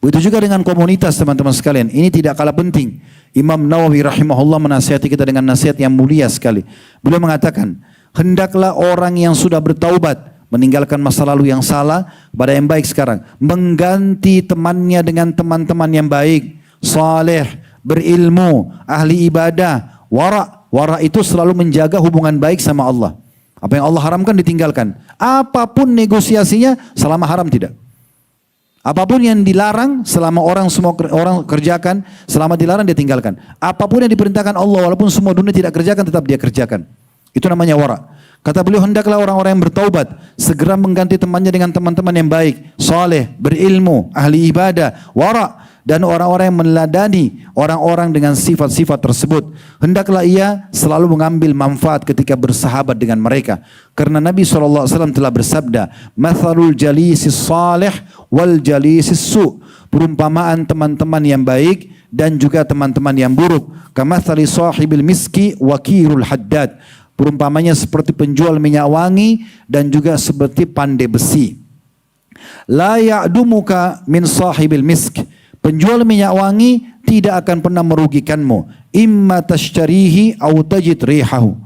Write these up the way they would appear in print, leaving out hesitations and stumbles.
Begitu juga dengan komunitas teman-teman sekalian. Ini tidak kalah penting. Imam Nawawi rahimahullah menasihati kita dengan nasihat yang mulia sekali. Beliau mengatakan, hendaklah orang yang sudah bertaubat, meninggalkan masa lalu yang salah pada yang baik sekarang, mengganti temannya dengan teman-teman yang baik, saleh, berilmu, ahli ibadah, wara. Wara itu selalu menjaga hubungan baik sama Allah. Apa yang Allah haramkan ditinggalkan. Apapun negosiasinya selama haram tidak. Apapun yang dilarang selama orang kerjakan, selama dilarang dia tinggalkan. Apapun yang diperintahkan Allah walaupun semua dunia tidak kerjakan tetap dia kerjakan. Itu namanya wara. Kata beliau, hendaklah orang-orang yang bertaubat segera mengganti temannya dengan teman-teman yang baik, saleh, berilmu, ahli ibadah, wara, dan orang-orang yang meneladani orang-orang dengan sifat-sifat tersebut. Hendaklah ia selalu mengambil manfaat ketika bersahabat dengan mereka. Karena Nabi SAW telah bersabda, "Mathalul jalisis salih wal jalisis su." Perumpamaan teman-teman yang baik dan juga teman-teman yang buruk. Kamathali sahibil miski wa kirul haddad. Perumpamanya seperti penjual minyak wangi dan juga seperti pandai besi. La ya'dumuka min sahibil misk. Penjual minyak wangi tidak akan pernah merugikanmu. Imma tashtarihi aw tajid rihahu.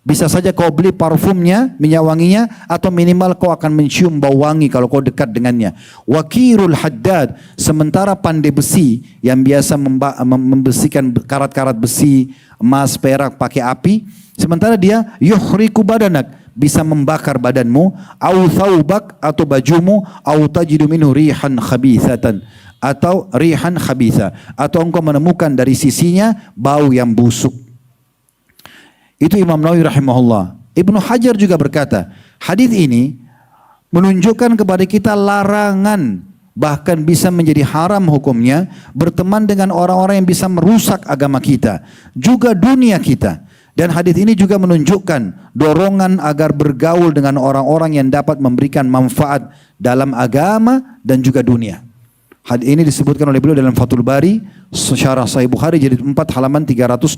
Bisa saja kau beli parfumnya, minyak wanginya, atau minimal kau akan mencium bau wangi kalau kau dekat dengannya. Wakirul haddad, sementara pandai besi yang biasa membersihkan karat-karat besi, emas, perak pakai api, sementara dia yuhriku badanak, bisa membakar badanmu, au thawbak, atau bajumu, au tajidu minhu rihan khabithatan, atau rihan khabitha, atau engkau menemukan dari sisinya bau yang busuk. Itu Imam Nawawi rahimahullah. Ibnu Hajar juga berkata, hadis ini menunjukkan kepada kita larangan, bahkan bisa menjadi haram hukumnya, berteman dengan orang-orang yang bisa merusak agama kita, juga dunia kita. Dan hadis ini juga menunjukkan dorongan agar bergaul dengan orang-orang yang dapat memberikan manfaat dalam agama dan juga dunia. Hadis ini disebutkan oleh beliau dalam Fathul Bari, Syarah Sahih Bukhari jilid 4 halaman 324.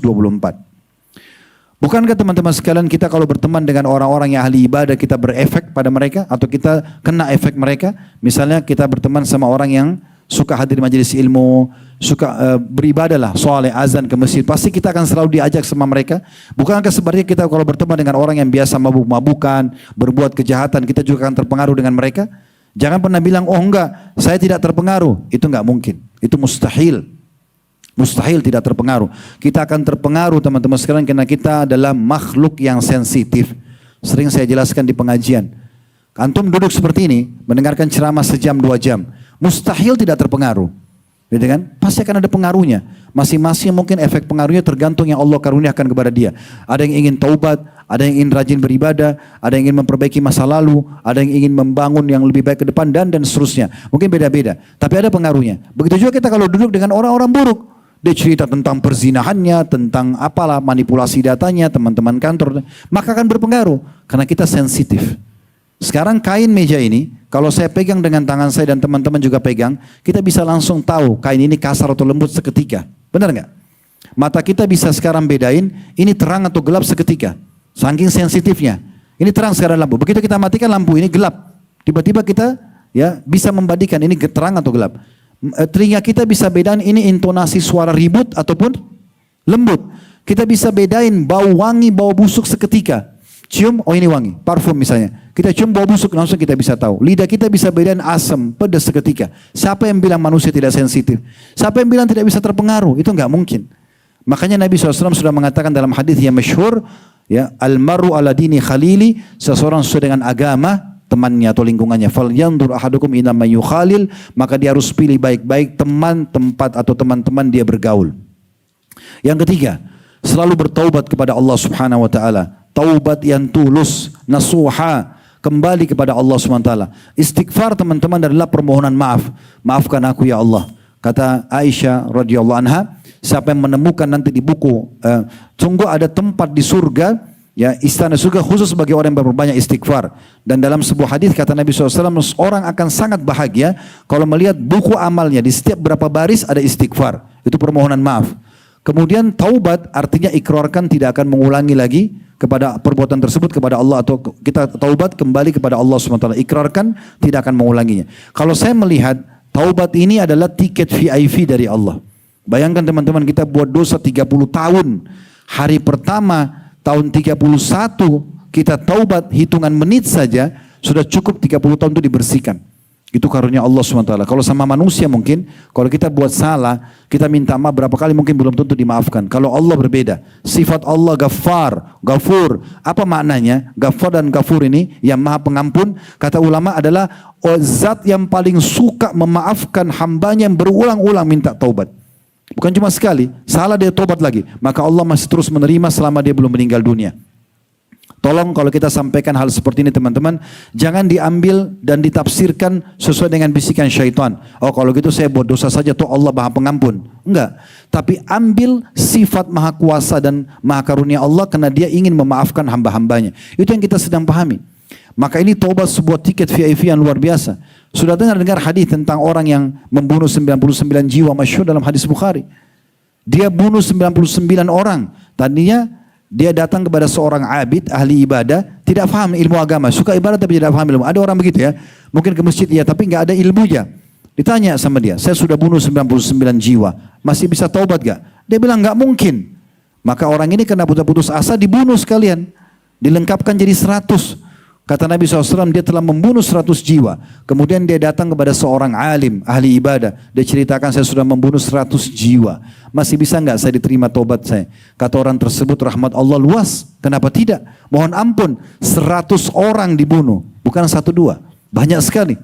Bukankah teman-teman sekalian, kita kalau berteman dengan orang-orang yang ahli ibadah, kita berefek pada mereka atau kita kena efek mereka? Misalnya kita berteman sama orang yang suka hadir majelis ilmu, suka beribadah lah, soalnya azan ke masjid, pasti kita akan selalu diajak sama mereka. Bukankah sebaliknya kita kalau berteman dengan orang yang biasa mabuk-mabukan, berbuat kejahatan, kita juga akan terpengaruh dengan mereka? Jangan pernah bilang, oh enggak, saya tidak terpengaruh. Itu enggak mungkin, itu mustahil. Mustahil tidak terpengaruh. Kita akan terpengaruh teman-teman sekalian karena kita adalah makhluk yang sensitif. Sering saya jelaskan di pengajian. Antum duduk seperti ini, mendengarkan ceramah sejam 2 jam. Mustahil tidak terpengaruh. Gitu kan? Pasti akan ada pengaruhnya. Masing-masing mungkin efek pengaruhnya tergantung yang Allah karuniakan kepada dia. Ada yang ingin taubat, ada yang ingin rajin beribadah, ada yang ingin memperbaiki masa lalu, ada yang ingin membangun yang lebih baik ke depan, dan seterusnya. Mungkin beda-beda, tapi ada pengaruhnya. Begitu juga kita kalau duduk dengan orang-orang buruk. Dia cerita tentang perzinahannya, tentang apalah manipulasi datanya, teman-teman kantor, maka akan berpengaruh karena kita sensitif. Sekarang kain meja ini, kalau saya pegang dengan tangan saya dan teman-teman juga pegang, kita bisa langsung tahu kain ini kasar atau lembut seketika. Benar nggak? Mata kita bisa sekarang bedain ini terang atau gelap seketika. Saking sensitifnya. Ini terang sekarang lampu. Begitu kita matikan lampu ini gelap. Tiba-tiba kita ya bisa membandingkan ini terang atau gelap. Telinga kita bisa bedain ini intonasi suara ribut ataupun lembut. Kita bisa bedain bau wangi, bau busuk seketika. Cium, oh ini wangi, parfum misalnya. Kita cium bau busuk, langsung kita bisa tahu. Lidah kita bisa bedain asam, pedas seketika. Siapa yang bilang manusia tidak sensitif? Siapa yang bilang tidak bisa terpengaruh? Itu enggak mungkin. Makanya Nabi SAW sudah mengatakan dalam hadis yang masyhur, ya, al-maru ala dini khalili, seseorang sesuai dengan agama temannya atau lingkungannya. Falyanzur ahadukum ila man yukhalil, maka dia harus pilih baik-baik teman, tempat atau teman-teman dia bergaul. Yang ketiga, selalu bertaubat kepada Allah Subhanahu wa taala. Taubat yang tulus, nasuha, kembali kepada Allah Subhanahu wa taala. Istighfar teman-teman adalah permohonan maaf. Maafkan aku ya Allah. Kata Aisyah radhiyallahu anha, siapa yang menemukan nanti di buku, sungguh ada tempat di surga, ya, istana surga khusus bagi orang yang berbanyak istighfar. Dan dalam sebuah hadis kata Nabi SAW, orang akan sangat bahagia kalau melihat buku amalnya di setiap berapa baris ada istighfar. Itu permohonan maaf. Kemudian taubat artinya ikrarkan tidak akan mengulangi lagi kepada perbuatan tersebut kepada Allah, atau kita taubat kembali kepada Allah SWT. Ikrarkan tidak akan mengulanginya. Kalau saya melihat Taubat ini adalah tiket VIP dari Allah. Bayangkan teman-teman, kita buat dosa 30 tahun. Hari pertama tahun 31 kita taubat, hitungan menit saja sudah cukup 30 tahun itu dibersihkan. Itu karunia Allah SWT. Kalau sama manusia mungkin, kalau kita buat salah, kita minta maaf berapa kali mungkin belum tentu dimaafkan. Kalau Allah berbeda. Sifat Allah Ghaffar, Ghafur. Apa maknanya? Ghaffar dan Ghafur ini yang maha pengampun. Kata ulama adalah zat yang paling suka memaafkan hambanya yang berulang-ulang minta taubat. Bukan cuma sekali, salah dia taubat lagi. Maka Allah masih terus menerima selama dia belum meninggal dunia. Tolong kalau kita sampaikan hal seperti ini teman-teman, jangan diambil dan ditafsirkan sesuai dengan bisikan syaitan. Oh kalau gitu saya buat dosa saja tuh Allah maha pengampun. Enggak. Tapi ambil sifat maha kuasa dan maha karunia Allah karena dia ingin memaafkan hamba-hambanya. Itu yang kita sedang pahami. Maka ini taubat sebuah tiket VIP yang luar biasa. Sudah dengar hadis tentang orang yang membunuh 99 jiwa, masyhur dalam hadis Bukhari. Dia bunuh 99 orang. Tadinya dia datang kepada seorang abid, ahli ibadah, tidak paham ilmu agama, suka ibadah tapi tidak paham ilmu. Ada orang begitu ya, mungkin ke masjid ya, tapi nggak ada ilmunya. Ditanya sama dia, saya sudah bunuh 99 jiwa, masih bisa taubat gak? Dia bilang nggak mungkin. Maka orang ini karena putus asa dibunuh sekalian, dilengkapkan jadi 100. Kata Nabi SAW, dia telah membunuh 100 jiwa. Kemudian dia datang kepada seorang alim, ahli ibadah. Dia ceritakan, saya sudah membunuh 100 jiwa. Masih bisa nggak saya diterima taubat saya? Kata orang tersebut, rahmat Allah luas. Kenapa tidak? Mohon ampun, 100 orang dibunuh. Bukan 1-2. Banyak sekali.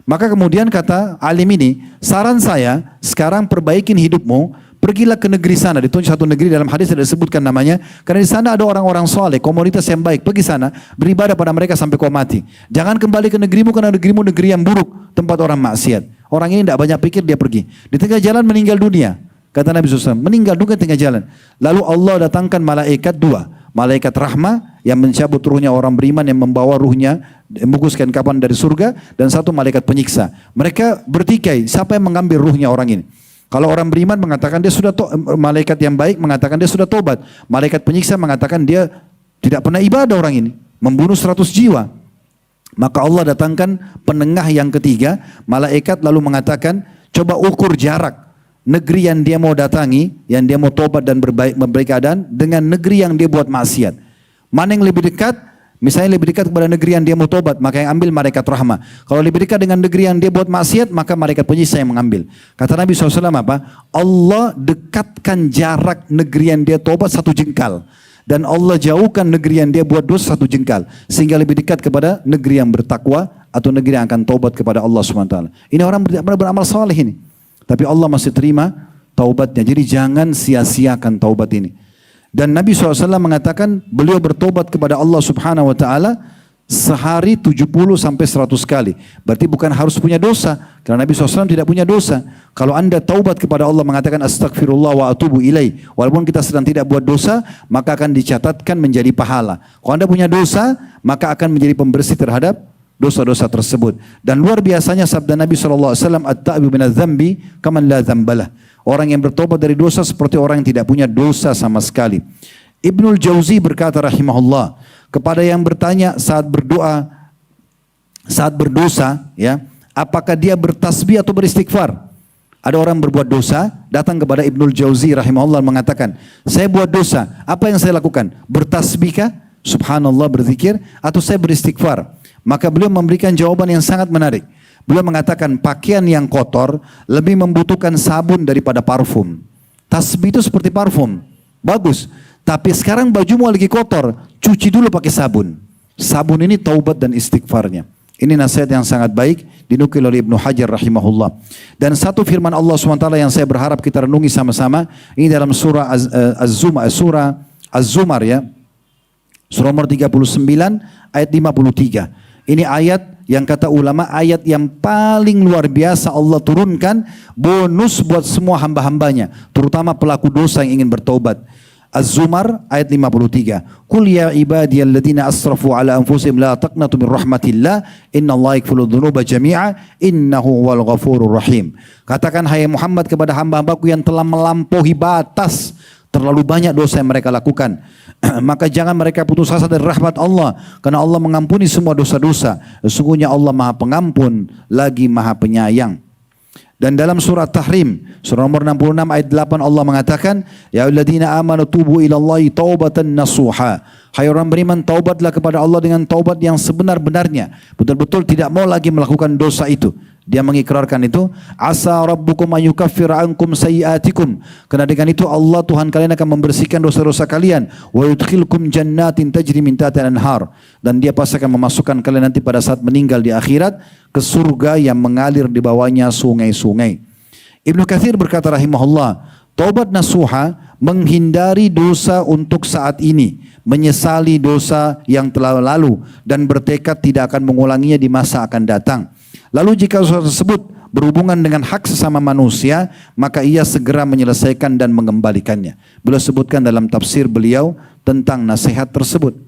Maka kemudian kata alim ini, saran saya, sekarang perbaikin hidupmu. Pergilah ke negeri sana, ditunjuk satu negeri dalam hadis ada disebutkan namanya, karena di sana ada orang-orang soleh, komunitas yang baik. Pergi sana, beribadah pada mereka sampai kau mati. Jangan kembali ke negerimu karena negerimu negeri yang buruk, tempat orang maksiat. Orang ini tidak banyak pikir, dia pergi. Di tengah jalan meninggal dunia. Kata Nabi SAW, meninggal dunia di tengah jalan. Lalu Allah datangkan malaikat 2. Malaikat rahmah yang mencabut ruhnya orang beriman, yang membawa ruhnya, membungkuskan kapan dari surga, dan satu malaikat penyiksa. Mereka bertikai, siapa yang mengambil ruhnya orang ini? Kalau orang beriman mengatakan dia sudah malaikat yang baik mengatakan dia sudah tobat. Malaikat penyiksa mengatakan dia tidak pernah ibadah orang ini, membunuh 100 jiwa. Maka Allah datangkan penengah yang ketiga, malaikat lalu mengatakan, coba ukur jarak negeri yang dia mau datangi, yang dia mau tobat dan memperbaiki keadaan dengan negeri yang dia buat maksiat. Mana yang lebih dekat? Misalnya lebih dekat kepada negeri yang dia mau tobat, maka yang ambil malaikat rahmah. Kalau lebih dekat dengan negeri yang dia buat maksiat, maka malaikat penyiksa yang mengambil. Kata Nabi SAW apa? Allah dekatkan jarak negeri yang dia tobat 1 jengkal. Dan Allah jauhkan negeri yang dia buat dosa 1 jengkal. Sehingga lebih dekat kepada negeri yang bertakwa atau negeri yang akan tobat kepada Allah SWT. Ini orang beramal saleh ini. Tapi Allah masih terima taubatnya. Jadi jangan sia-siakan taubat ini. Dan Nabi SAW mengatakan beliau bertobat kepada Allah Subhanahu Wa Taala sehari 70 sampai 100 kali. Berarti bukan harus punya dosa. Karena Nabi SAW tidak punya dosa. Kalau anda taubat kepada Allah mengatakan astagfirullah wa atubu ilaih. Walaupun kita sedang tidak buat dosa, maka akan dicatatkan menjadi pahala. Kalau anda punya dosa, maka akan menjadi pembersih terhadap dosa-dosa tersebut. Dan luar biasanya sabda Nabi SAW, at-ta'ibu minadz-dzambi kaman la dzambalah. Orang yang bertobat dari dosa seperti orang yang tidak punya dosa sama sekali. Ibnul Jauzi berkata rahimahullah, kepada yang bertanya saat berdoa, saat berdosa, ya, apakah dia bertasbih atau beristighfar? Ada orang berbuat dosa, datang kepada Ibnul Jauzi rahimahullah mengatakan, saya buat dosa, apa yang saya lakukan? Bertasbihkah? Subhanallah, berzikir, atau saya beristighfar? Maka beliau memberikan jawaban yang sangat menarik. Beliau mengatakan pakaian yang kotor lebih membutuhkan sabun daripada parfum. Tasbih itu seperti parfum, bagus. Tapi sekarang bajumu lagi kotor, cuci dulu pakai sabun. Sabun ini taubat dan istighfarnya. Ini nasihat yang sangat baik dinukil oleh Ibnu Hajar rahimahullah. Dan satu firman Allah SWT yang saya berharap kita renungi sama-sama, ini dalam surah Az-Zumar ya. Surah nomor 39 ayat 53. Ini ayat yang kata ulama ayat yang paling luar biasa Allah turunkan bonus buat semua hamba-hambanya, terutama pelaku dosa yang ingin bertaubat. Az-Zumar ayat 53. Qul ya ibadiyalladzina asrafu ala anfusihim la taqnatu min rahmatillah innallaha yaghfiru dzunuba jami'a innahu huwal ghafurur rahim. Katakan hai Muhammad kepada hamba-hambaku yang telah melampaui batas, terlalu banyak dosa yang mereka lakukan. Maka jangan mereka putus asa dari rahmat Allah, karena Allah mengampuni semua dosa-dosa. Sesungguhnya Allah Maha Pengampun lagi Maha Penyayang. Dan dalam surat Tahrim, surah nomor 66 ayat 8 Allah mengatakan, ya ayyuhalladzina amanu tubu ilallahi taubatan nasuha. Hai orang beriman, taubatlah kepada Allah dengan taubat yang sebenar-benarnya. Betul-betul tidak mau lagi melakukan dosa itu. Dia mengikrarkan itu, asa rabbukum ayyukaffir ankum sayyiatikum. Karena dengan itu Allah Tuhan kalian akan membersihkan dosa-dosa kalian, wa yudkhilkum jannatin tajri min tahtiha al-anhar. Dan dia pasti akan memasukkan kalian nanti pada saat meninggal di akhirat ke surga yang mengalir di bawahnya sungai-sungai. Ibnu Katsir berkata rahimahullah, taubat nasuha menghindari dosa untuk saat ini, menyesali dosa yang telah lalu dan bertekad tidak akan mengulanginya di masa akan datang. Lalu jika dosa tersebut berhubungan dengan hak sesama manusia, maka ia segera menyelesaikan dan mengembalikannya. Beliau sebutkan dalam tafsir beliau tentang nasihat tersebut.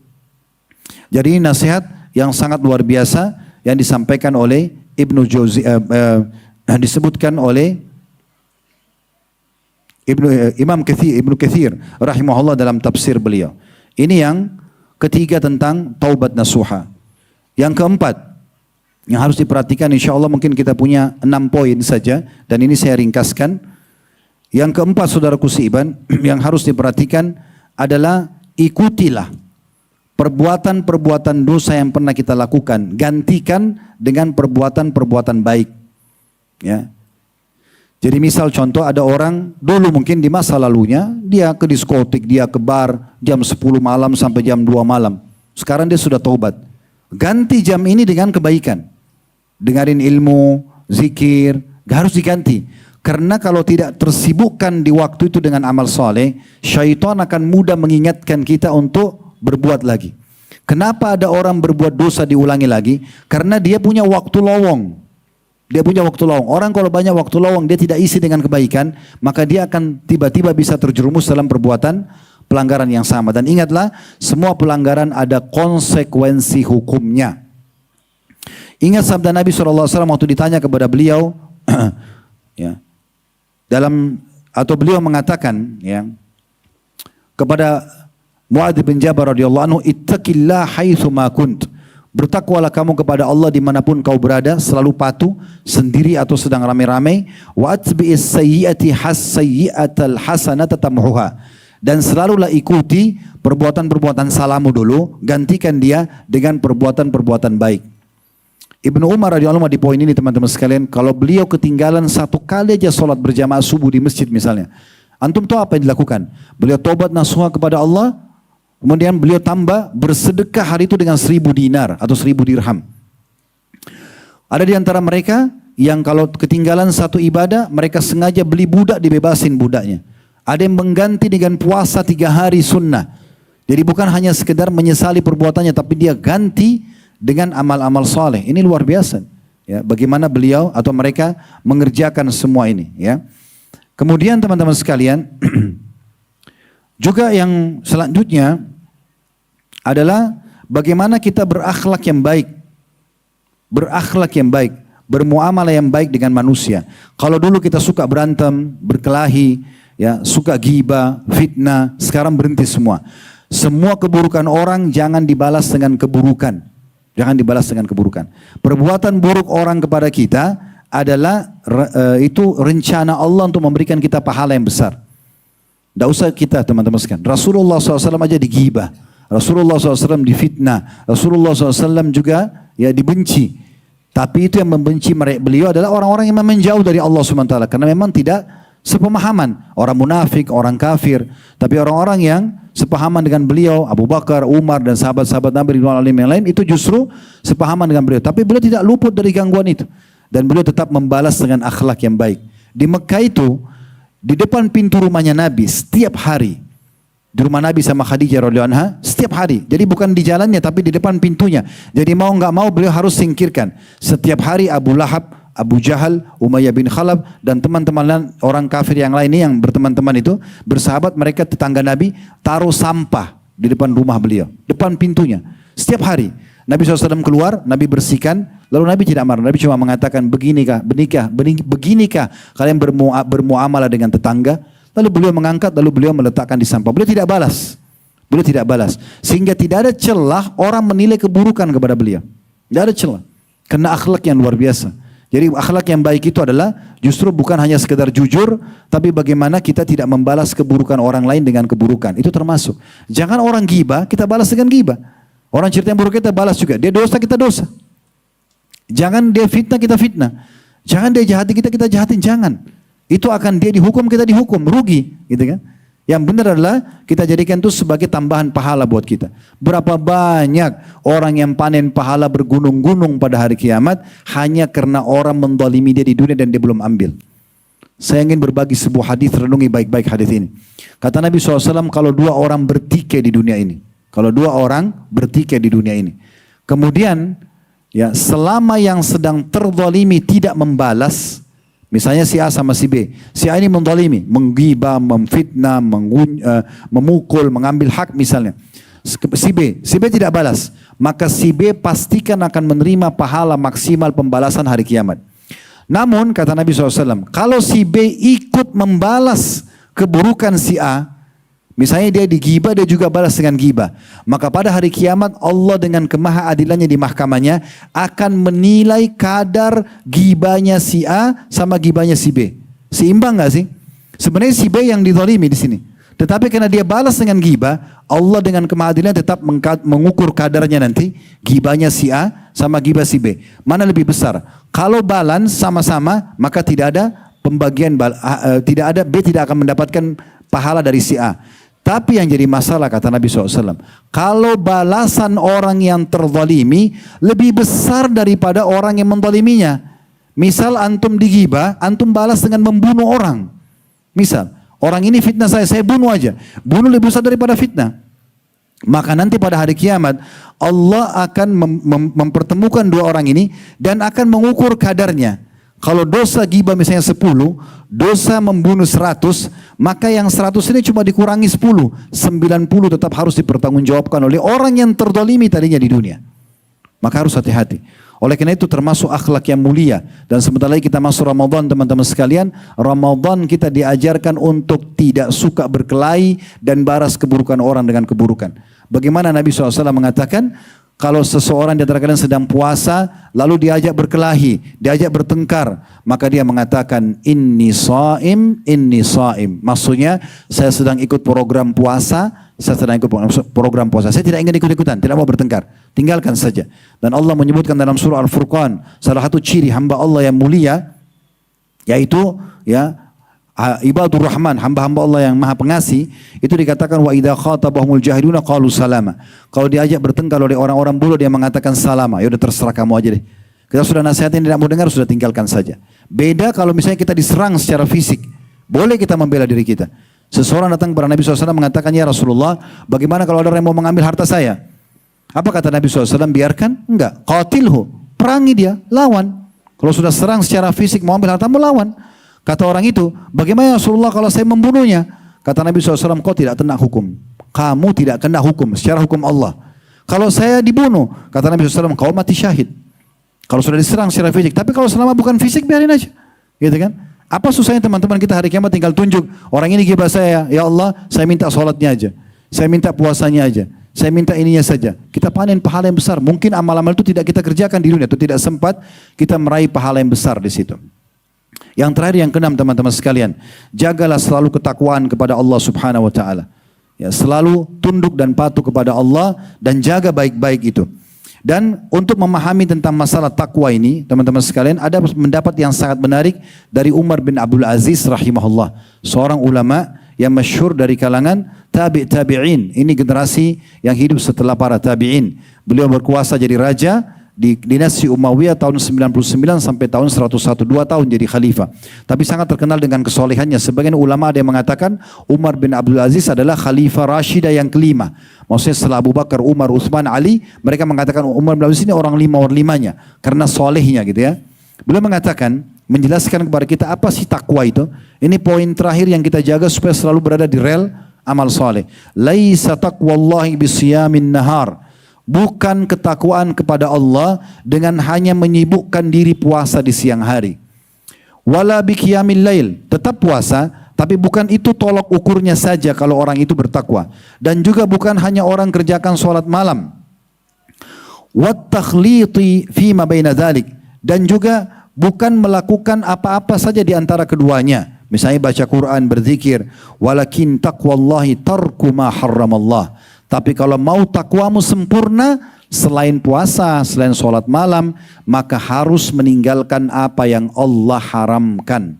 Jadi ini nasihat yang sangat luar biasa yang disampaikan oleh disebutkan oleh Ibnu Katsir rahimahullah dalam tafsir beliau. Ini yang ketiga tentang taubat nasuha. Yang keempat yang harus diperhatikan, insya Allah mungkin kita punya 6 poin saja dan ini saya ringkaskan. Yang keempat saudaraku seiman yang harus diperhatikan adalah ikutilah perbuatan-perbuatan dosa yang pernah kita lakukan, gantikan dengan perbuatan-perbuatan baik. Ya. Jadi misal contoh ada orang dulu mungkin di masa lalunya dia ke diskotik, dia ke bar jam 10 malam sampai jam 2 malam. Sekarang dia sudah taubat. Ganti jam ini dengan kebaikan. Dengarin ilmu, zikir, harus diganti. Karena kalau tidak tersibukkan di waktu itu dengan amal soleh, syaitan akan mudah mengingatkan kita untuk berbuat lagi. Kenapa ada orang berbuat dosa diulangi lagi? Karena dia punya waktu lowong. Dia punya waktu lowong. Orang kalau banyak waktu lowong, dia tidak isi dengan kebaikan, maka dia akan tiba-tiba bisa terjerumus dalam perbuatan pelanggaran yang sama. Dan ingatlah, semua pelanggaran ada konsekuensi hukumnya. Ingat sabda Nabi SAW waktu ditanya kepada beliau, ya, beliau mengatakan ya, kepada Muadz bin Jabal radhiyallahu anhu, ittaqillah haitsu ma kunt. Bertakwalah kamu kepada Allah dimanapun kau berada, selalu patuh, sendiri atau sedang ramai-ramai. Wa atbi'is sayyi'ati sayyi'atal hasanata tamhuha. Dan selalulah ikuti perbuatan-perbuatan salahmu dulu, gantikan dia dengan perbuatan-perbuatan baik. Ibnu Umar radhiyallahu anhu di poin ini teman-teman sekalian, kalau beliau ketinggalan 1 kali aja sholat berjamaah subuh di masjid misalnya, antum tahu apa yang dilakukan? Beliau taubat nasuha kepada Allah, kemudian beliau tambah bersedekah hari itu dengan 1000 dinar atau 1000 dirham. Ada di antara mereka yang kalau ketinggalan satu ibadah, mereka sengaja beli budak, dibebasin budaknya. Ada yang mengganti dengan puasa 3 hari sunnah. Jadi bukan hanya sekedar menyesali perbuatannya, tapi dia ganti dengan amal-amal soleh. Ini luar biasa. Ya, bagaimana beliau atau mereka mengerjakan semua ini. Ya. Kemudian teman-teman sekalian, juga yang selanjutnya adalah bagaimana kita berakhlak yang baik. Berakhlak yang baik, bermuamalah yang baik dengan manusia. Kalau dulu kita suka berantem, berkelahi, ya, suka ghibah, fitnah, sekarang berhenti semua. Semua keburukan orang jangan dibalas dengan keburukan. Jangan dibalas dengan keburukan. Perbuatan buruk orang kepada kita adalah itu rencana Allah untuk memberikan kita pahala yang besar. Tidak usah kita teman-teman sekalian. Rasulullah SAW aja digibah. Rasulullah SAW difitnah. Rasulullah SAW juga ya dibenci. Tapi itu yang membenci beliau adalah orang-orang yang menjauh dari Allah SWT. Karena memang tidak sepemahaman. Orang munafik, orang kafir. Tapi orang-orang yang sepahaman dengan beliau, Abu Bakar, Umar dan sahabat-sahabat Nabi ridwanullah alaihim yang lain itu justru sepahaman dengan beliau. Tapi beliau tidak luput dari gangguan itu. Dan beliau tetap membalas dengan akhlak yang baik. Di Mekah itu, di depan pintu rumahnya Nabi setiap hari. Di rumah Nabi sama Khadijah radhiyallahu anha setiap hari. Jadi bukan di jalannya tapi di depan pintunya. Jadi mau nggak mau beliau harus singkirkan. Setiap hari Abu Lahab, Abu Jahal, Umayyah bin Khalaf dan teman-teman orang kafir yang lainnya yang berteman-teman itu bersahabat, mereka tetangga Nabi taruh sampah di depan rumah beliau, depan pintunya setiap hari. Nabi SAW keluar, Nabi bersihkan, lalu Nabi tidak marah. Nabi cuma mengatakan beginikah kalian bermuamalah dengan tetangga. Lalu beliau mengangkat, lalu beliau meletakkan di sampah. Beliau tidak balas. Beliau tidak balas. Sehingga tidak ada celah orang menilai keburukan kepada beliau. Tidak ada celah. Karena akhlak yang luar biasa. Jadi akhlak yang baik itu adalah justru bukan hanya sekedar jujur, tapi bagaimana kita tidak membalas keburukan orang lain dengan keburukan. Itu termasuk. Jangan orang gibah, kita balas dengan gibah. Orang cerita yang buruk kita balas juga. Dia dosa, kita dosa. Jangan dia fitnah, kita fitnah. Jangan dia jahati kita, kita jahatin. Jangan. Itu akan dia dihukum, kita dihukum. Rugi. Gitu kan. Yang benar adalah kita jadikan itu sebagai tambahan pahala buat kita. Berapa banyak orang yang panen pahala bergunung-gunung pada hari kiamat hanya karena orang mendolimi dia di dunia dan dia belum ambil. Saya ingin berbagi sebuah hadis, renungi baik-baik hadis ini. Kata Nabi SAW, kalau dua orang bertikai di dunia ini. Kalau dua orang bertikai di dunia ini. Kemudian, ya selama yang sedang terzalimi tidak membalas, misalnya si A sama si B. Si A ini mendolimi, menggibah, memfitnah, memukul, mengambil hak misalnya. Si B tidak balas. Maka si B pastikan akan menerima pahala maksimal pembalasan hari kiamat. Namun kata Nabi SAW, kalau si B ikut membalas keburukan si A, misalnya dia digibah, dia juga balas dengan gibah. Maka pada hari kiamat Allah dengan kemahaadilannya di mahkamahnya akan menilai kadar gibahnya si A sama gibahnya si B. Seimbang gak sih? Sebenarnya si B yang dizalimi di sini. Tetapi karena dia balas dengan gibah, Allah dengan kemahaadilan tetap mengukur kadarnya nanti. Gibahnya si A sama gibah si B. Mana lebih besar? Kalau balance sama-sama, maka tidak ada pembagian, tidak ada, B tidak akan mendapatkan pahala dari si A. Tapi yang jadi masalah kata Nabi SAW, kalau balasan orang yang terzalimi lebih besar daripada orang yang menzaliminya. Misal antum digibah, antum balas dengan membunuh orang. Misal, orang ini fitnah saya bunuh aja. Bunuh lebih besar daripada fitnah. Maka nanti pada hari kiamat Allah akan mempertemukan dua orang ini dan akan mengukur kadarnya. Kalau dosa gibah misalnya 10, dosa membunuh 100, maka yang 100 ini cuma dikurangi 10. 90 tetap harus dipertanggungjawabkan oleh orang yang terdolimi tadinya di dunia. Maka harus hati-hati. Oleh karena itu termasuk akhlak yang mulia. Dan sebentar lagi kita masuk Ramadan teman-teman sekalian. Ramadan kita diajarkan untuk tidak suka berkelahi dan balas keburukan orang dengan keburukan. Bagaimana Nabi SAW mengatakan, kalau seseorang di antara kalian sedang puasa, lalu diajak berkelahi, diajak bertengkar, maka dia mengatakan, inni shaim, inni shaim. Maksudnya, saya sedang ikut program puasa, saya sedang ikut program puasa. Saya tidak ingin ikut-ikutan, tidak mau bertengkar. Tinggalkan saja. Dan Allah menyebutkan dalam surah Al-Furqan, salah satu ciri hamba Allah yang mulia, yaitu ya ibadur rahman, hamba-hamba Allah yang maha pengasih, itu dikatakan wa idza khatabahumul jahiluna qalu salama. Kalau diajak bertengkar oleh orang-orang bodoh dia mengatakan salama. Ya udah terserah kamu aja deh. Kita sudah nasihatin tidak mau dengar, sudah tinggalkan saja. Beda kalau misalnya kita diserang secara fisik. Boleh kita membela diri kita. Seseorang datang kepada Nabi SAW mengatakan, ya Rasulullah, bagaimana kalau ada orang yang mau mengambil harta saya? Apa kata Nabi SAW? Biarkan? Enggak. Qatilhu. Perangi dia, lawan. Kalau sudah serang secara fisik mau ambil hartamu, lawan. Kata orang itu, bagaimana Rasulullah kalau saya membunuhnya? Kata Nabi SAW, kau tidak kena hukum. Kamu tidak kena hukum, secara hukum Allah. Kalau saya dibunuh, kata Nabi SAW, kau mati syahid. Kalau sudah diserang secara fisik. Tapi kalau selama bukan fisik, biarin aja. Gitu kan? Apa susahnya teman-teman kita hari kiamat tinggal tunjuk. Orang ini gibah saya, ya Allah, saya minta sholatnya aja. Saya minta puasanya aja. Saya minta ininya saja. Kita panen pahala yang besar. Mungkin amal-amal itu tidak kita kerjakan di dunia. Itu tidak sempat kita meraih pahala yang besar di situ. Yang terakhir yang keenam teman-teman sekalian, jagalah selalu ketakwaan kepada Allah Subhanahu wa taala. Ya, selalu tunduk dan patuh kepada Allah dan jaga baik-baik itu. Dan untuk memahami tentang masalah takwa ini, teman-teman sekalian, ada pendapat yang sangat menarik dari Umar bin Abdul Aziz rahimahullah, seorang ulama yang masyhur dari kalangan tabi'in. Ini generasi yang hidup setelah para tabi'in. Beliau berkuasa jadi raja di dinasti Umayyah tahun 99 sampai tahun 101, 2 tahun jadi khalifah. Tapi sangat terkenal dengan kesolehannya. Sebagian ulama ada yang mengatakan Umar bin Abdul Aziz adalah khalifah Rashidah yang kelima. Maksudnya setelah Abu Bakar, Umar, Uthman, Ali, mereka mengatakan Umar bin Abdul Aziz ini orang limanya karena solehnya gitu ya. Beliau mengatakan, menjelaskan kepada kita apa sih takwa itu. Ini poin terakhir yang kita jaga supaya selalu berada di rel amal soleh. Laisa taqwallahi bisiyamin nahar. Bukan ketakwaan kepada Allah dengan hanya menyibukkan diri puasa di siang hari. Wala biqiyamil lail, tetap puasa, tapi bukan itu tolok ukurnya saja kalau orang itu bertakwa. Dan juga bukan hanya orang kerjakan sholat malam. Wat takhliti fima baina dzalik, dan juga bukan melakukan apa-apa saja di antara keduanya. Misalnya baca Quran, berzikir. Walakin taqwallahi tarku ma harramallah. Tapi kalau mau takwamu sempurna, selain puasa, selain sholat malam, maka harus meninggalkan apa yang Allah haramkan.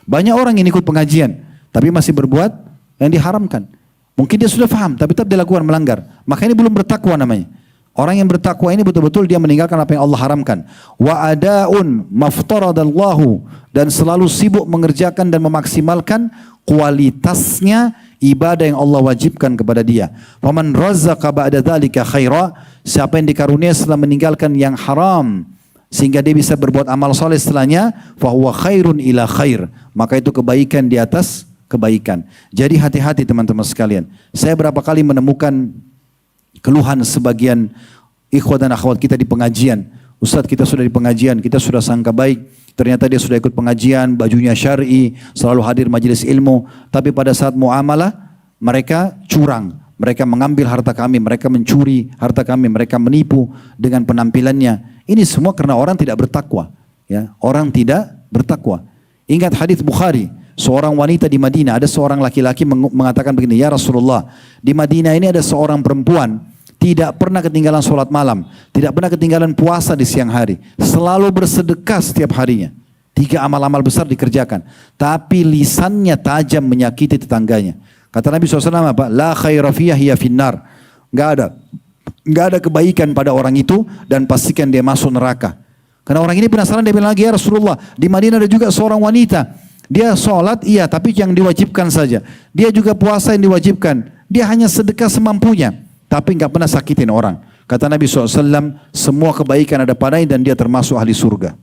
Banyak orang yang ikut pengajian, tapi masih berbuat yang diharamkan. Mungkin dia sudah paham, tapi tetap dilakukan melanggar. Maka ini belum bertakwa namanya. Orang yang bertakwa ini betul-betul dia meninggalkan apa yang Allah haramkan. Wa adaun maftaradallahu, dan selalu sibuk mengerjakan dan memaksimalkan kualitasnya ibadah yang Allah wajibkan kepada dia. Faman razzaqa ba'da dzalika khaira, siapa yang dikarunia setelah meninggalkan yang haram sehingga dia bisa berbuat amal soleh setelahnya, fahuwa khairun ila khair, maka itu kebaikan di atas kebaikan. Jadi hati-hati teman-teman sekalian. Saya berapa kali menemukan keluhan sebagian ikhwat dan akhwat kita di pengajian. Ustadz, kita sudah di pengajian, kita sudah sangka baik, ternyata dia sudah ikut pengajian, bajunya syar'i, selalu hadir majelis ilmu, tapi pada saat muamalah mereka curang, mereka mengambil harta kami, mereka mencuri harta kami, mereka menipu dengan penampilannya. Ini semua karena orang tidak bertakwa, ya, orang tidak bertakwa. Ingat hadis Bukhari, seorang wanita di Madinah, ada seorang laki-laki mengatakan begini, ya Rasulullah, di Madinah ini ada seorang perempuan tidak pernah ketinggalan sholat malam, tidak pernah ketinggalan puasa di siang hari, selalu bersedekah setiap harinya. 3 amal-amal besar dikerjakan, tapi lisannya tajam menyakiti tetangganya. Kata Nabi SAW apa? La khaira fiyah hiya finnar. Gak ada kebaikan pada orang itu dan pastikan dia masuk neraka. Karena orang ini penasaran, dia bilang lagi, ya Rasulullah, di Madinah ada juga seorang wanita, dia sholat iya tapi yang diwajibkan saja, dia juga puasa yang diwajibkan, dia hanya sedekah semampunya, tapi nggak pernah sakitin orang. Kata Nabi SAW, semua kebaikan ada padanya dan dia termasuk ahli surga.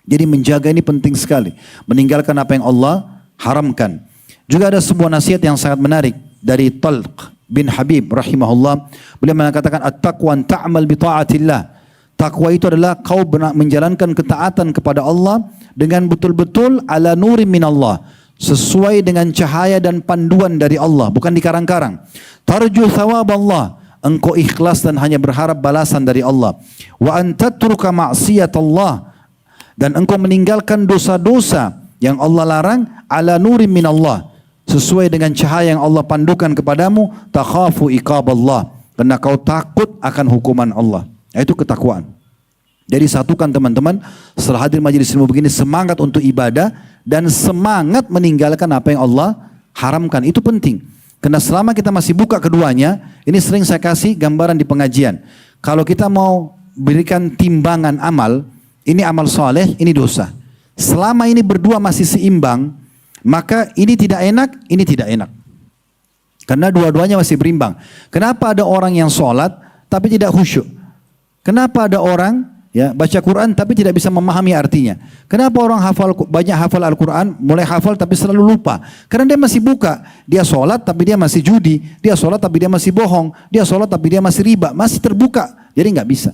Jadi menjaga ini penting sekali. Meninggalkan apa yang Allah haramkan. Juga ada sebuah nasihat yang sangat menarik dari Talq bin Habib rahimahullah. Beliau mengatakan, at-taqwa an ta'mal bi ta'atillah. Takwa itu adalah kau menjalankan ketaatan kepada Allah dengan betul-betul ala nurim min Allah, sesuai dengan cahaya dan panduan dari Allah, bukan dikarang-karang. Tarju thawab Allah, engkau ikhlas dan hanya berharap balasan dari Allah. Wa an tatruka ma'siyat Allah, dan engkau meninggalkan dosa-dosa yang Allah larang ala nurim min Allah, sesuai dengan cahaya yang Allah pandukan kepadamu. Takhafu iqab Allah, karena kau takut akan hukuman Allah. Itu ketakwaan. Jadi satukan teman-teman, setelah hadir majelis ilmu begini, semangat untuk ibadah dan semangat meninggalkan apa yang Allah haramkan. Itu penting. Karena selama kita masih buka keduanya, ini sering saya kasih gambaran di pengajian. Kalau kita mau berikan timbangan amal, ini amal soleh, ini dosa. Selama ini berdua masih seimbang, maka ini tidak enak, ini tidak enak. Karena dua-duanya masih berimbang. Kenapa ada orang yang sholat tapi tidak khusyuk? Kenapa ada orang ya baca Quran tapi tidak bisa memahami artinya? Kenapa orang banyak hafal Al-Quran, mulai hafal tapi selalu lupa? Karena dia masih buka, dia sholat tapi dia masih judi, dia sholat tapi dia masih bohong, dia sholat tapi dia masih riba, masih terbuka, jadi nggak bisa.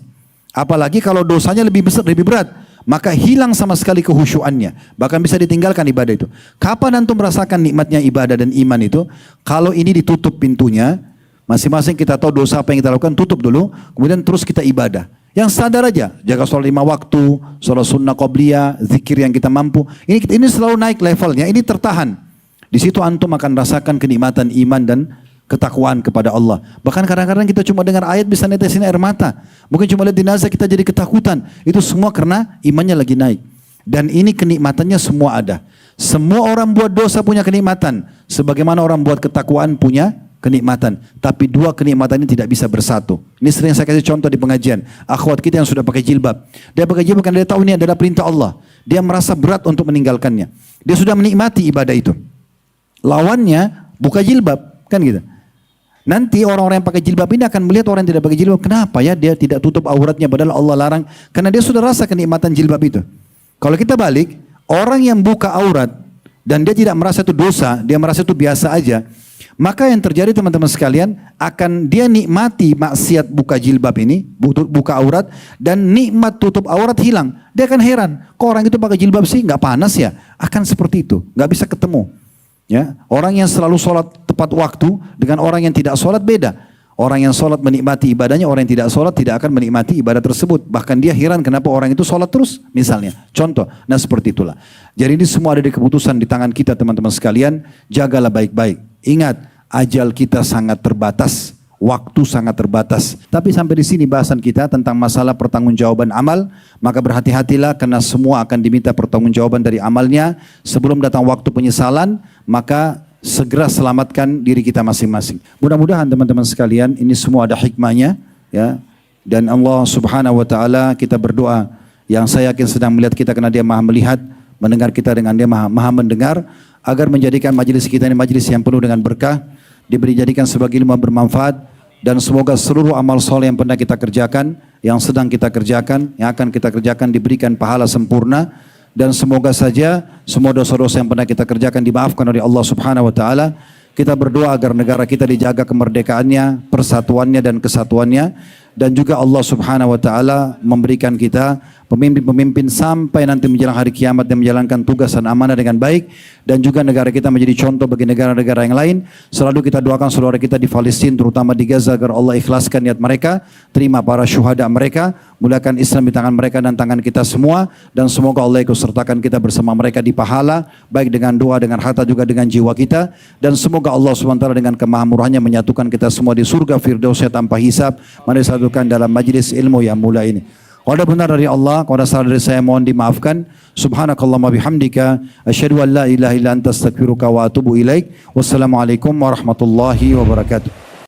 Apalagi kalau dosanya lebih besar, lebih berat, maka hilang sama sekali kehusyuannya, bahkan bisa ditinggalkan ibadah itu. Kapan antum merasakan nikmatnya ibadah dan iman itu? Kalau ini ditutup pintunya, masing-masing kita tahu dosa apa yang kita lakukan, tutup dulu, kemudian terus kita ibadah. Yang sadar aja, jaga sholat 5 waktu, sholat sunnah qobliyah, zikir yang kita mampu. Ini selalu naik levelnya, ini tertahan. Di situ antum akan rasakan kenikmatan iman dan ketakwaan kepada Allah. Bahkan kadang-kadang kita cuma dengar ayat bisa netesin air mata. Mungkin cuma lihat jenazah kita jadi ketakutan. Itu semua karena imannya lagi naik. Dan ini kenikmatannya semua ada. Semua orang buat dosa punya kenikmatan, sebagaimana orang buat ketakwaan punya kenikmatan. Tapi dua kenikmatan ini tidak bisa bersatu. Ini sering saya kasih contoh di pengajian. Akhwat kita yang sudah pakai jilbab, dia pakai jilbab karena dia tahu ini adalah perintah Allah. Dia merasa berat untuk meninggalkannya. Dia sudah menikmati ibadah itu. Lawannya buka jilbab, kan gitu. Nanti orang-orang yang pakai jilbab ini akan melihat orang yang tidak pakai jilbab. Kenapa ya dia tidak tutup auratnya padahal Allah larang? Karena dia sudah rasa kenikmatan jilbab itu. Kalau kita balik, orang yang buka aurat dan dia tidak merasa itu dosa, dia merasa itu biasa aja, maka yang terjadi teman-teman sekalian, akan dia nikmati maksiat buka jilbab ini, buka aurat, dan nikmat tutup aurat hilang. Dia akan heran, kok orang itu pakai jilbab sih nggak panas ya? Akan seperti itu, nggak bisa ketemu. Ya, orang yang selalu sholat tepat waktu dengan orang yang tidak sholat beda. Orang yang sholat menikmati ibadahnya, orang yang tidak sholat tidak akan menikmati ibadah tersebut. Bahkan dia heran kenapa orang itu sholat terus, misalnya. Contoh, nah seperti itulah. Jadi ini semua ada di keputusan di tangan kita teman-teman sekalian. Jagalah baik-baik. Ingat, ajal kita sangat terbatas. Waktu sangat terbatas. Tapi sampai di sini bahasan kita tentang masalah pertanggungjawaban amal. Maka berhati-hatilah karena semua akan diminta pertanggungjawaban dari amalnya. Sebelum datang waktu penyesalan, maka segera selamatkan diri kita masing-masing. Mudah-mudahan teman-teman sekalian ini semua ada hikmahnya, ya. Dan Allah Subhanahu wa taala kita berdoa, yang saya yakin sedang melihat kita karena Dia Maha melihat, mendengar kita dengan Dia Maha mendengar, agar menjadikan majelis kita ini majelis yang penuh dengan berkah, dijadikan sebagai ilmu bermanfaat, dan semoga seluruh amal soleh yang pernah kita kerjakan, yang sedang kita kerjakan, yang akan kita kerjakan diberikan pahala sempurna. Dan semoga saja semua dosa-dosa yang pernah kita kerjakan dimaafkan oleh Allah Subhanahu wa taala. Kita berdoa agar negara kita dijaga kemerdekaannya, persatuannya dan kesatuannya, dan juga Allah Subhanahu wa taala memberikan kita pemimpin-pemimpin sampai nanti menjelang hari kiamat dan menjalankan tugas dan amanah dengan baik, dan juga negara kita menjadi contoh bagi negara-negara yang lain. Selalu kita doakan saudara kita di Palestina, terutama di Gaza, agar Allah ikhlaskan niat mereka, terima para syuhada mereka, muliakan Islam di tangan mereka dan tangan kita semua, dan semoga Allah ikut sertakan kita bersama mereka di pahala, baik dengan doa, dengan harta, juga dengan jiwa kita. Dan semoga Allah SWT dengan kemahamurahannya menyatukan kita semua di surga Firdausnya tanpa hisab, disatukan dalam majlis ilmu yang mulia ini. Kalau benar dari Allah, kalau salah dari saya mohon dimaafkan. Subhanakallahumma bihamdika, asyhadu an la ilaha illa anta astaghfiruka wa atubu ilaik. Wassalamualaikum warahmatullahi wabarakatuh.